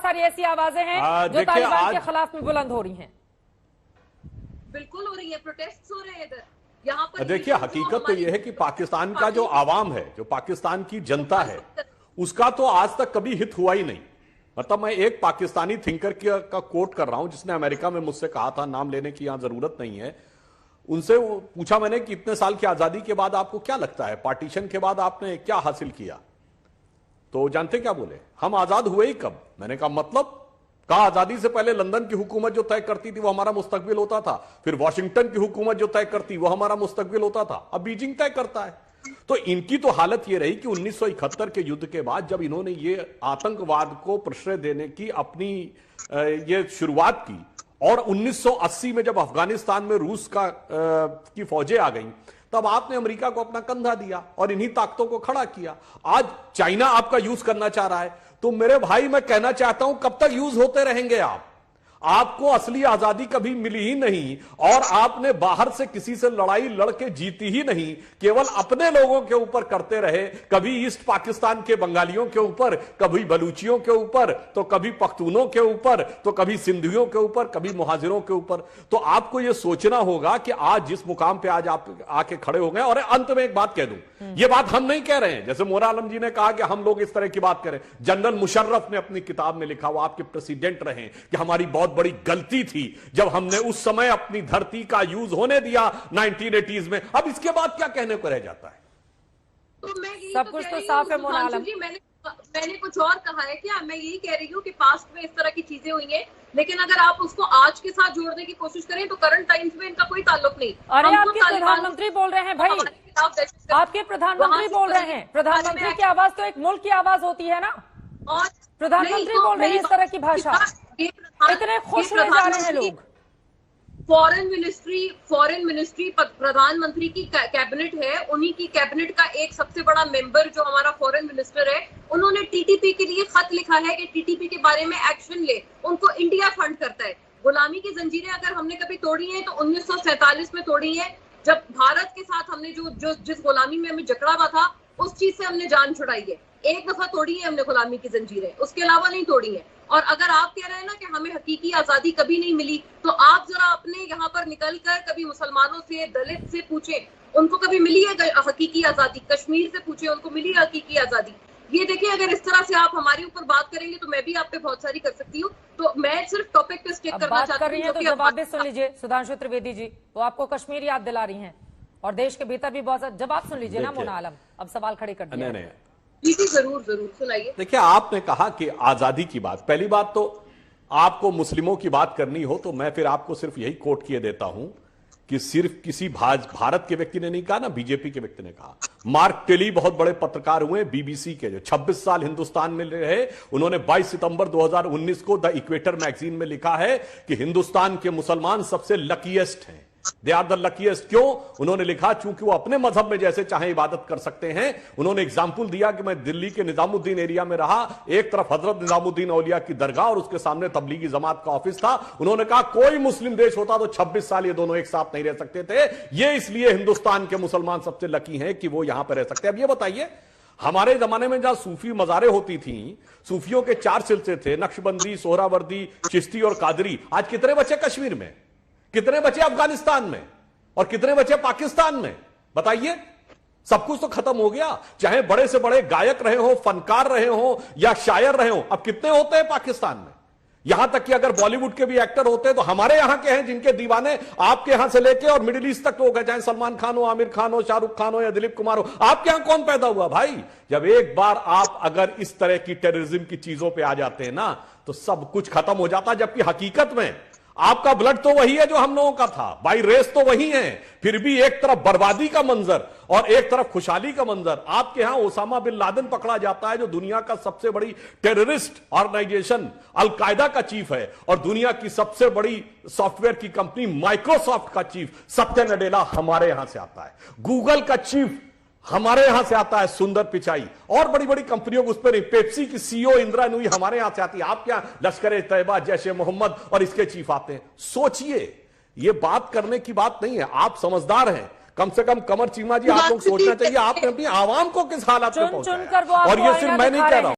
सारी ऐसी आवाजें हैं जो तालिबान के खिलाफ में बुलंद हो रही हैं। बिल्कुल हो रही है, प्रोटेस्ट हो रहे हैं इधर। यहाँ पर देखिए, हकीकत तो यह है कि पाकिस्तान का जो आवाम है, जो पाकिस्तान की जनता है, उसका तो आज तक कभी हित हुआ ही नहीं। मतलब मैं एक पाकिस्तानी थिंकर का कोट कर रहा हूं जिसने अमेरिका में मुझसे कहा था, नाम लेने की यहां जरूरत नहीं है। उनसे पूछा मैंने कि इतने साल की आजादी के बाद आपको क्या लगता है, पार्टीशन के बाद आपने क्या हासिल किया? तो जानते क्या बोले? हम आजाद हुए ही कब? मैंने कहा मतलब? कहा आजादी से पहले लंदन की हुकूमत जो तय करती थी वो हमारा मुस्तकबिल होता था, फिर वॉशिंगटन की हुकूमत जो तय करती वो हमारा मुस्तकबिल होता था, अब बीजिंग तय करता है। तो इनकी तो हालत ये रही कि 1971 के युद्ध के बाद जब इन्होंने ये आतंकवाद को प्रश्रय देने की अपनी ये शुरुआत की, और 1980 में जब अफगानिस्तान में रूस की फौजें आ गईं, तब आपने अमेरिका को अपना कंधा दिया और इन्हीं ताकतों को खड़ा किया। आज चाइना आपका यूज करना चाह रहा है। तो मेरे भाई, मैं कहना चाहता हूं, कब तक यूज होते रहेंगे आप? आपको असली आजादी कभी मिली ही नहीं, और आपने बाहर से किसी से लड़ाई लड़के जीती ही नहीं, केवल अपने लोगों के ऊपर करते रहे। कभी ईस्ट पाकिस्तान के बंगालियों के ऊपर, कभी बलूचियों के ऊपर, तो कभी पख्तूनों के ऊपर, तो कभी सिंधियों के ऊपर, कभी मुहाजिरों के ऊपर। तो आपको यह सोचना होगा कि आज जिस मुकाम पे आज आप आके खड़े हो गए। और अंत में एक बात कह दूं, यह बात हम नहीं कह रहे हैं, जैसे मोरा आलम जी ने कहा कि हम लोग इस तरह की बात करें। जनरल मुशर्रफ ने अपनी किताब में लिखा, वो आपके प्रेसिडेंट रहे, कि हमारी बहुत बड़ी गलती थी जब हमने उस समय अपनी धरती का यूज होने दिया 1980s में। अब इसके बाद क्या कहने को रह जाता है? तो मैं सब कुछ तो साफ है मोना आलम जी। मैंने कुछ और कहा है क्या? मैं यही कह रही हूँ कि पास्ट में इस तरह की चीजें हुई हैं, लेकिन अगर आप उसको आज के साथ जोड़ने की कोशिश करें तो करंट टाइम्स में इनका कोई ताल्लुक नहीं। अरे आपके प्रधानमंत्री बोल रहे हैं भाई, आपके प्रधानमंत्री बोल रहे हैं। प्रधानमंत्री की आवाज तो एक मुल्क की आवाज होती है ना, और प्रधानमंत्री बोल रहे हैं इस तरह की भाषा। इतने खुश हो जा रहे हैं लोग। फॉरेन मिनिस्ट्री प्रधानमंत्री की कैबिनेट है, उन्हीं की कैबिनेट का एक सबसे बड़ा मेंबर जो हमारा फॉरेन मिनिस्टर है, उन्होंने टीटीपी के लिए खत लिखा है कि टीटीपी के बारे में एक्शन ले। उनको इंडिया फंड करता है। गुलामी की जंजीरें अगर हमने कभी तोड़ी हैं तो 1947 में तोड़ी हैं, जब भारत के साथ हमने जिस गुलामी में हमें जकड़ा हुआ था, उस चीज से हमने जान छुड़ाई है। एक दफा तोड़ी है हमने गुलामी की जंजीरें, उसके अलावा नहीं तोड़ी है। और अगर आप कह रहे हैं ना कि हमें हकीकी आजादी कभी नहीं मिली, तो आप जरा अपने यहाँ पर निकलकर कभी मुसलमानों से, दलित से पूछें, उनको कभी मिली है हकीकी आजादी? कश्मीर से पूछें, उनको मिली है हकीकी आजादी? ये देखिए, अगर इस तरह से आप हमारे ऊपर बात करेंगे तो मैं भी आप पे बहुत सारी कर सकती हूँ। तो मैं सिर्फ टॉपिक पे स्टिक करना चाहती हूँ। तो जवाब भी सुन लीजिए सुधांशु त्रिवेदी जी, वो आपको कश्मीर याद दिला रही हैं और देश के भीतर भी बहुत। जवाब सुन लीजिए ना मोना आलम, अब सवाल खड़े कर दिया। जी जरूर सुनाइए। देखिए, आपने कहा कि आजादी की बात, पहली बात तो आपको मुस्लिमों की बात करनी हो तो मैं फिर आपको सिर्फ यही कोट किए देता हूं कि सिर्फ किसी भारत के व्यक्ति ने नहीं कहा ना, बीजेपी के व्यक्ति ने कहा। मार्क टेली बहुत बड़े पत्रकार हुए बीबीसी के, जो 26 साल हिंदुस्तान में रहे। उन्होंने 22 सितंबर 2019 को द इक्वेटर मैगजीन में लिखा है कि हिंदुस्तान के मुसलमान सबसे लकीएस्ट हैं, दे आर द लकीएस्ट। क्यों? उन्होंने लिखा चूंकि वो अपने मजहब में जैसे चाहे इबादत कर सकते हैं। उन्होंने एग्जाम्पल दिया कि मैं दिल्ली के निजामुद्दीन एरिया में रहा, एक तरफ हजरत निजामुद्दीन औलिया की दरगाह और उसके सामने तबलीगी जमात का ऑफिस था। उन्होंने कहा कोई मुस्लिम देश होता तो 26 साल ये दोनों एक साथ नहीं रह सकते थे। ये इसलिए हिंदुस्तान के मुसलमान सबसे लकी हैं कि वो यहां पर रह सकते हैं। अब ये बताइए, हमारे जमाने में जहां सूफी मजारे होती थी, सूफियों के 4 सिलसिले थे, नक्शबंदी, सोहरावर्दी, चिश्ती और कादरी। आज कितने बचे कश्मीर में? कितने बचे अफगानिस्तान में? और कितने बचे पाकिस्तान में? बताइए। सब कुछ तो खत्म हो गया। चाहे बड़े से बड़े गायक रहे हो, फनकार रहे हो या शायर रहे हो, अब कितने होते हैं पाकिस्तान में? यहां तक कि अगर बॉलीवुड के भी एक्टर होते हैं तो हमारे यहां के हैं जिनके दीवाने आपके यहां से लेके और मिडिल ईस्ट तक लोग हैं, चाहे सलमान खान हो, आमिर खान हो, शाहरुख खान हो या दिलीप कुमार हो। आपके यहां कौन पैदा हुआ भाई? जब एक बार आप अगर इस तरह की टेररिज्म की चीजों पर आ जाते हैं ना, तो सब कुछ खत्म हो जाता। जबकि हकीकत में आपका ब्लड तो वही है जो हम लोगों का था, बाई रेस तो वही है, फिर भी एक तरफ बर्बादी का मंजर और एक तरफ खुशहाली का मंजर। आपके यहां ओसामा बिन लादेन पकड़ा जाता है, जो दुनिया का सबसे बड़ी टेररिस्ट ऑर्गेनाइजेशन अलकायदा का चीफ है, और दुनिया की सबसे बड़ी सॉफ्टवेयर की कंपनी माइक्रोसॉफ्ट का चीफ सत्य नडेला हमारे यहां से आता है, गूगल का चीफ हमारे यहां से आता है सुंदर पिचाई, और बड़ी बड़ी कंपनियों को उस पर, पेप्सी की सीईओ इंदिरा नूई हमारे यहां से आती है। आप क्या लश्कर तैयबा, जैशे मोहम्मद और इसके चीफ आते हैं? सोचिए, ये बात करने की बात नहीं है। आप समझदार हैं, कम से कम कमर चीमा जी, आप लोग सोचना चाहिए आपने अपनी आवाम को किस हालात में पहुंचाया। और ये सिर्फ मैं नहीं कह रहा हूं।